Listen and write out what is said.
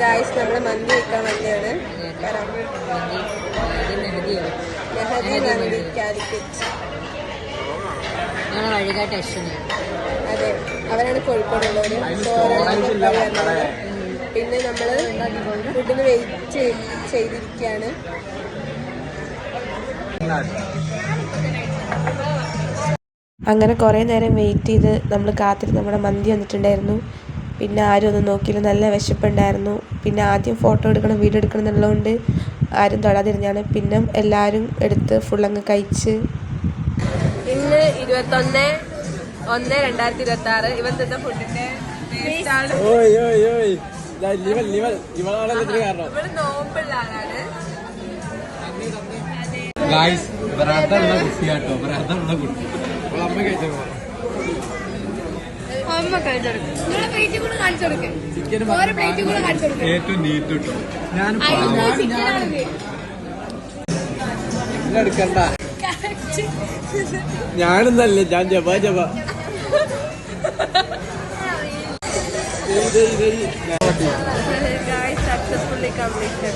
Guys നമ്മള് മന്തി വെക്കാൻ വന്നതാണ്. മന്തി കാലിക്കറ്റ്. അതെ, അവരാണ് കോഴിക്കോടുള്ളവര്. പിന്നെ നമ്മള് ഫുഡിന് വെയിറ്റ് ചെയ്തിരിക്കുകയാണ്. അങ്ങനെ കുറേ നേരം വെയിറ്റ് ചെയ്ത് നമ്മൾ കാത്തിരുന്ന് നമ്മുടെ മന്തി വന്നിട്ടുണ്ടായിരുന്നു. പിന്നെ ആരും ഒന്നും നോക്കിയില്ല, നല്ല വിശപ്പുണ്ടായിരുന്നു. പിന്നെ ആദ്യം ഫോട്ടോ എടുക്കണം വീഡിയോ എടുക്കണം എന്നുള്ളതുകൊണ്ട് ആരും തൊടാതിരുന്നാണ്. പിന്നെ എല്ലാവരും എടുത്ത് ഫുള്ളങ്ങ് കഴിച്ച്. ഇന്ന് 21/1/2026 ഇവൻ തിന്ന ഫുഡിന്റെ ഇവിടെ നോമ്പുള്ള ആളാണ്. എടുക്കണ്ട, ഞാനൊന്നല്ലേ, ഞാൻ ജബ ജബ. Successfully completed.